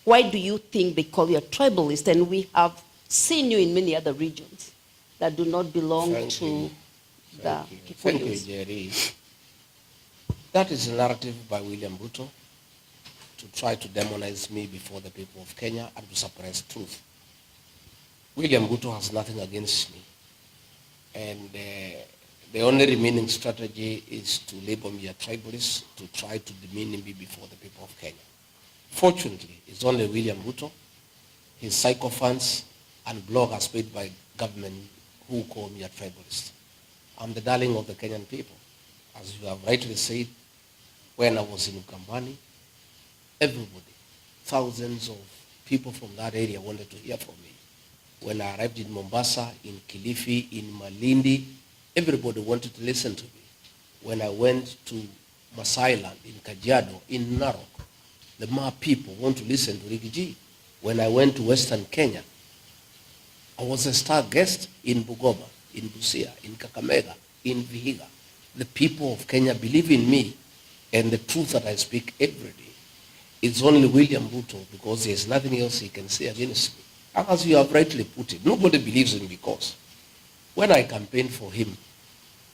Why do you think they call you a tribalist? And we have seen you in many other regions that do not belong to the Kikuyus. Thank you, Jerry. That is a narrative by William Ruto to try to demonize me before the people of Kenya and to suppress truth. William Ruto has nothing against me. And the only remaining strategy is to label me a tribalist, to try to demean me before the people of Kenya. Fortunately, it's only William Ruto, his sycophants, and bloggers paid by government who call me a tribalist. I'm the darling of the Kenyan people. As you have rightly said, when I was in Ukambani, everybody, thousands of people from that area wanted to hear from me. When I arrived in Mombasa, in Kilifi, in Malindi, everybody wanted to listen to me. When I went to Masai Land, in Kajiado, in Narok, the Ma people want to listen to Rigathi. When I went to Western Kenya, I was a star guest in Bungoma, in Busia, in Kakamega, in Vihiga. The people of Kenya believe in me and the truth that I speak every day. It's only William Ruto because there's nothing else he can say against me. As you have rightly put it, nobody believes him because when I campaigned for him,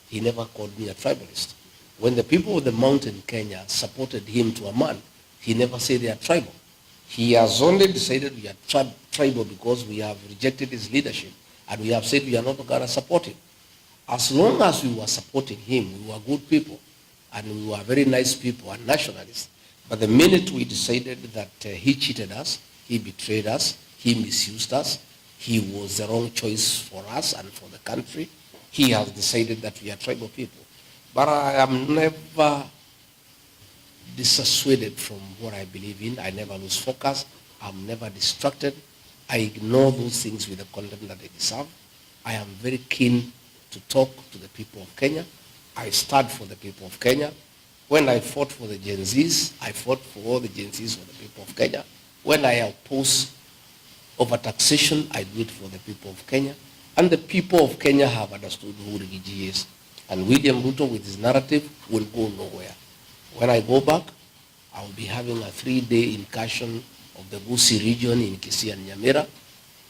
he never called me a tribalist. When the people of the mountain Kenya supported him to a man, he never said they are tribal. He has only decided we are tribal because we have rejected his leadership and we have said we are not going to support him. As long as we were supporting him, we were good people and we were very nice people and nationalists. But the minute we decided that he cheated us, he betrayed us, he misused us, he was the wrong choice for us and for the country, he has decided that we are tribal people. But I am never dissuaded from what I believe in. I never lose focus. I'm never distracted. I ignore those things with the content that they deserve. I am very keen to talk to the people of Kenya. I stand for the people of Kenya. When I fought for the Gen Zs, I fought for all the Gen Zs for the people of Kenya. When I oppose over-taxation, I do it for the people of Kenya. And the people of Kenya have understood who Rigathi is. And William Ruto, with his narrative, will go nowhere. When I go back, I will be having a 3-day incursion of the Gusii region in Kisii and Nyamira.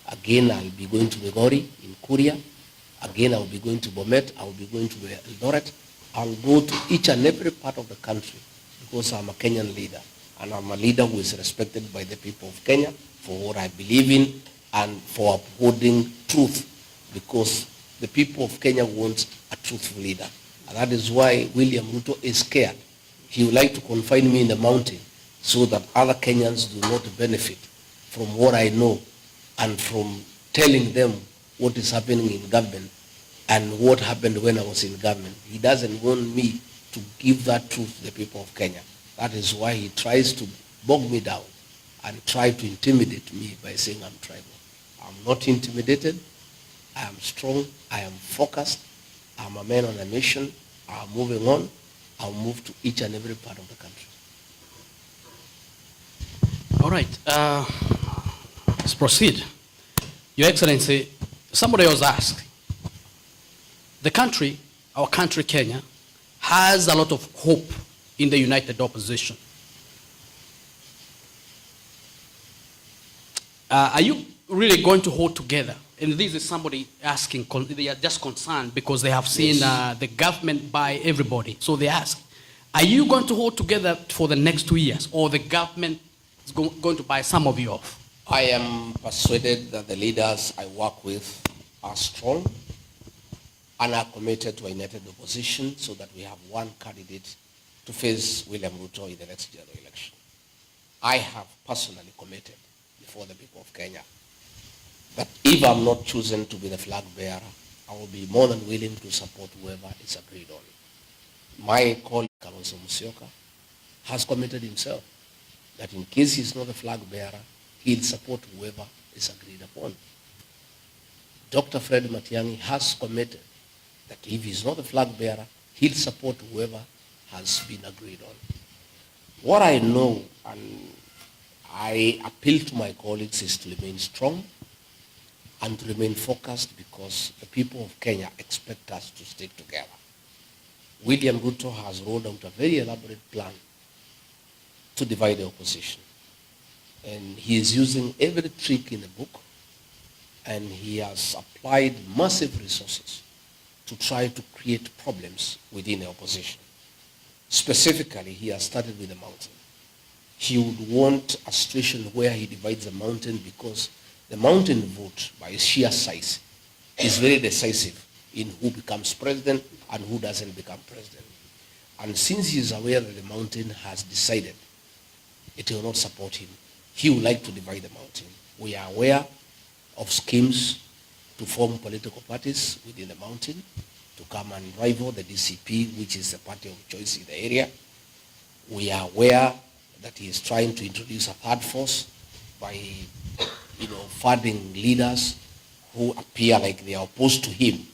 Again, I will be going to Migori in Kuria. Again, I will be going to Bomet. I will be going to Eldoret. I will go to each and every part of the country because I'm a Kenyan leader. And I'm a leader who is respected by the people of Kenya for what I believe in and for upholding truth, because the people of Kenya want a truthful leader. And that is why William Ruto is scared. He would like to confine me in the mountain so that other Kenyans do not benefit from what I know and from telling them what is happening in government and what happened when I was in government. He doesn't want me to give that truth to the people of Kenya. That is why he tries to bog me down and try to intimidate me by saying I'm tribal. I'm not intimidated. I am strong. I am focused. I'm a man on a mission. I'm moving on. I'll move to each and every part of the country. All right. Let's proceed. Your Excellency, somebody else asked, the country, our country, Kenya, has a lot of hope in the united opposition. Are you really going to hold together? And this is somebody asking, they are just concerned because they have seen the government buy everybody. So they ask, are you going to hold together for the next 2 years, or the government is going to buy some of you off? I am persuaded that the leaders I work with are strong and are committed to a united opposition so that we have one candidate to face William Ruto in the next general election. I have personally committed before the people of Kenya that if I'm not chosen to be the flag bearer, I will be more than willing to support whoever is agreed on. My colleague, Kalonzo Musyoka, has committed himself that in case he's not the flag bearer, he'll support whoever is agreed upon. Dr. Fred Matiang'i has committed that if he's not the flag bearer, he'll support whoever has been agreed on. What I know, and I appeal to my colleagues, is to remain strong and to remain focused, because the people of Kenya expect us to stick together. William Ruto has rolled out a very elaborate plan to divide the opposition. And he is using every trick in the book, and he has applied massive resources to try to create problems within the opposition. Specifically, he has started with the mountain. He would want a situation where he divides the mountain because the mountain vote, by its sheer size, is very decisive in who becomes president and who doesn't become president. And since he is aware that the mountain has decided it will not support him, he would like to divide the mountain. We are aware of schemes to form political parties within the mountain to come and rival the DCP, which is the party of choice in the area. We are aware that he is trying to introduce a third force by, funding leaders who appear like they are opposed to him,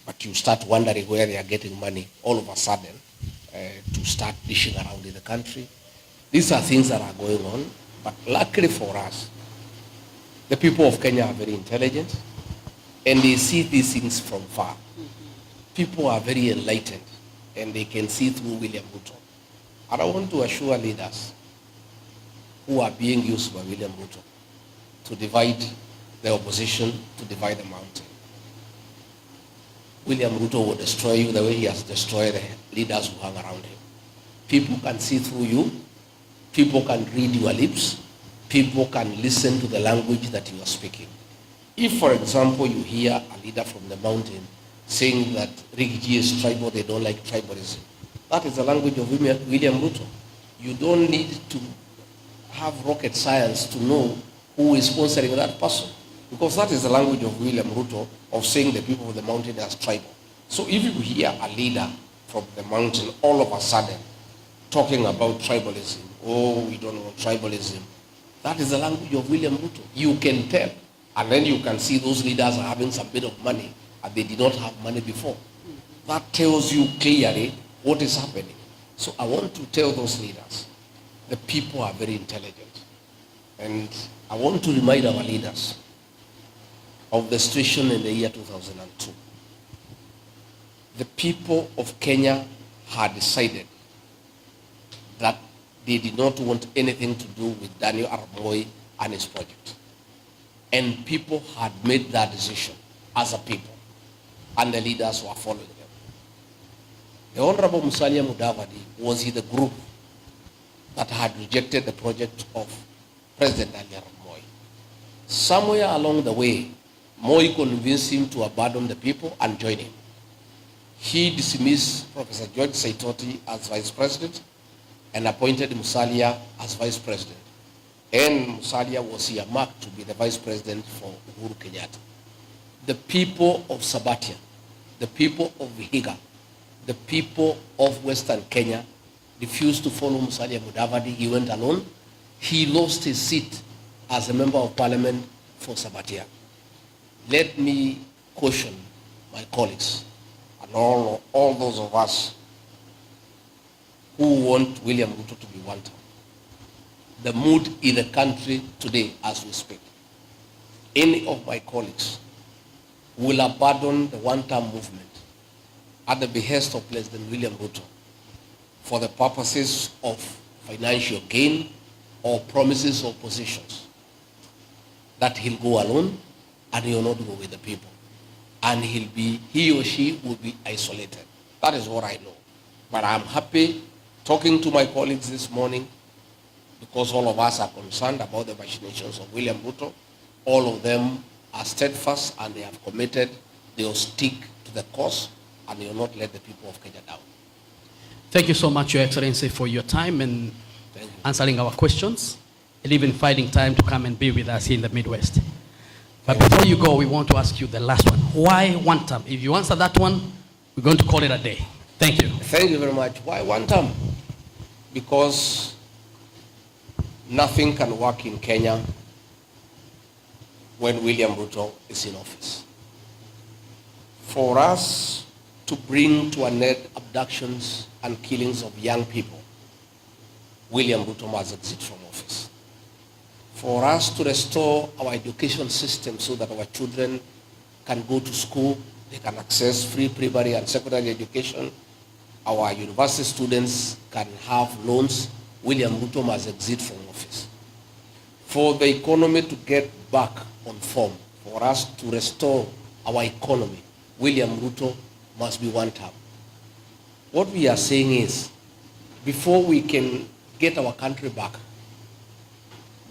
but you start wondering where they are getting money all of a sudden to start dishing around in the country. These are things that are going on, but luckily for us, the people of Kenya are very intelligent, and they see these things from far. People are very enlightened, and they can see through William Ruto. And I want to assure leaders who are being used by William Ruto to divide the opposition, to divide the mountain. William Ruto will destroy you the way he has destroyed the leaders who hang around him. People can see through you. People can read your lips. People can listen to the language that you are speaking. If, for example, you hear a leader from the mountain saying that Rigathi is tribal, they don't like tribalism, that is the language of William Ruto. You don't need to have rocket science to know who is sponsoring that person, because that is the language of William Ruto of saying the people of the mountain as tribal. So if you hear a leader from the mountain all of a sudden talking about tribalism, oh, we don't want tribalism, that is the language of William Ruto. You can tell. And then you can see those leaders are having some bit of money and they did not have money before. That tells you clearly what is happening. So I want to tell those leaders, the people are very intelligent. And I want to remind our leaders of the situation in the year 2002. The people of Kenya had decided that they did not want anything to do with Daniel Arap Moi and his project. And people had made that decision as a people, and the leaders were following them. The Honorable Musalia Mudavadi was in the group that had rejected the project of President Daniel Arap Moi. Somewhere along the way, Moi convinced him to abandon the people and join him. He dismissed Professor George Saitoti as vice president and appointed Musalia as vice president. And Musalia was earmarked to be the vice president for Uhuru Kenyatta. The people of Sabatia, the people of Vihiga, the people of Western Kenya refused to follow Musalia Mudavadi. He went alone. He lost his seat as a member of parliament for Sabatia. Let me caution my colleagues and all those of us who want William Ruto to be one term. The mood in the country today as we speak, any of my colleagues will abandon the one-term movement at the behest of President William Ruto for the purposes of financial gain or promises or positions, that he'll go alone and he'll not go with the people. And he or she will be isolated. That is what I know. But I'm happy talking to my colleagues this morning, because all of us are concerned about the machinations of William Ruto. All of them are steadfast and they have committed. They will stick to the course and they will not let the people of Kenya down. Thank you so much, Your Excellency, for your time and answering our questions, and even finding time to come and be with us here in the Midwest. But before you go, we want to ask you the last one. Why one term? If you answer that one, we're going to call it a day. Thank you. Thank you very much. Why one term? Because nothing can work in Kenya when William Ruto is in office. For us to bring to an end abductions and killings of young people, William Ruto must exit from office. For us to restore our education system so that our children can go to school, they can access free primary and secondary education, our university students can have loans, William Ruto must exit from office. for the economy to get back on form, for us to restore our economy, William Ruto must be one term. What we are saying is, before we can get our country back,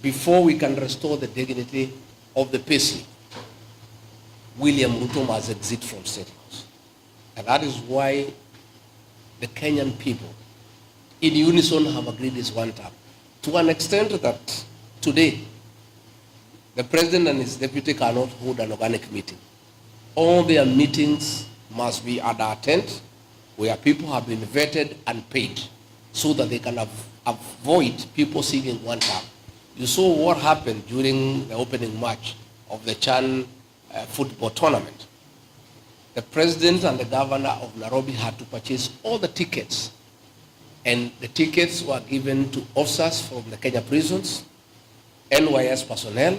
before we can restore the dignity of the payslip, William Ruto must exit from State House. And that is why the Kenyan people, in unison, have agreed this one term. To an extent that today, the president and his deputy cannot hold an organic meeting. All their meetings must be at our tent, where people have been vetted and paid, so that they can avoid people seeing one term. You saw what happened during the opening match of the Chan football tournament. The president and the governor of Nairobi had to purchase all the tickets, and the tickets were given to officers from the Kenya prisons, NYS personnel,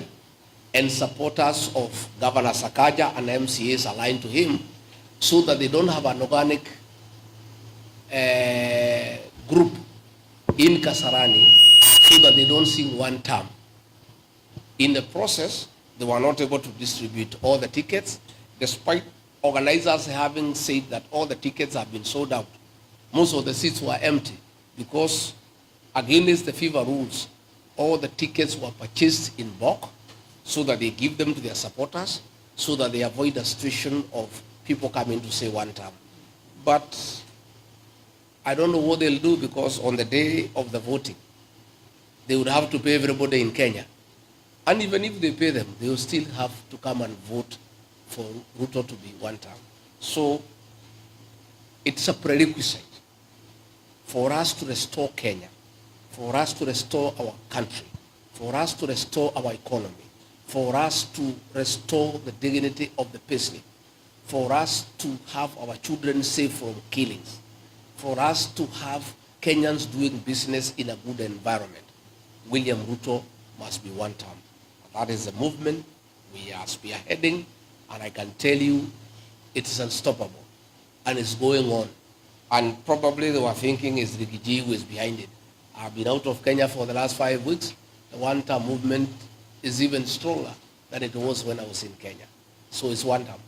and supporters of Governor Sakaja and MCAs aligned to him, so that they don't have an organic group in Kasarani, so that they don't sing one term. In the process, they were not able to distribute all the tickets, despite organizers having said that all the tickets have been sold out. Most of the seats were empty because, against the FIFA rules, all the tickets were purchased in bulk so that they give them to their supporters, so that they avoid the situation of people coming to say one term. But I don't know what they'll do, because on the day of the voting, they would have to pay everybody in Kenya. And even if they pay them, they will still have to come and vote for Ruto to be one term. So it's a prerequisite for us to restore Kenya, for us to restore our country, for us to restore our economy, for us to restore the dignity of the payslip, for us to have our children safe from killings, for us to have Kenyans doing business in a good environment. William Ruto must be one term. That is the movement we are spearheading, and I can tell you it is unstoppable, and it's going on. And probably they were thinking it's Rigathi who is behind it. I've been out of Kenya for the last 5 weeks. The one-term movement is even stronger than it was when I was in Kenya. So it's one term.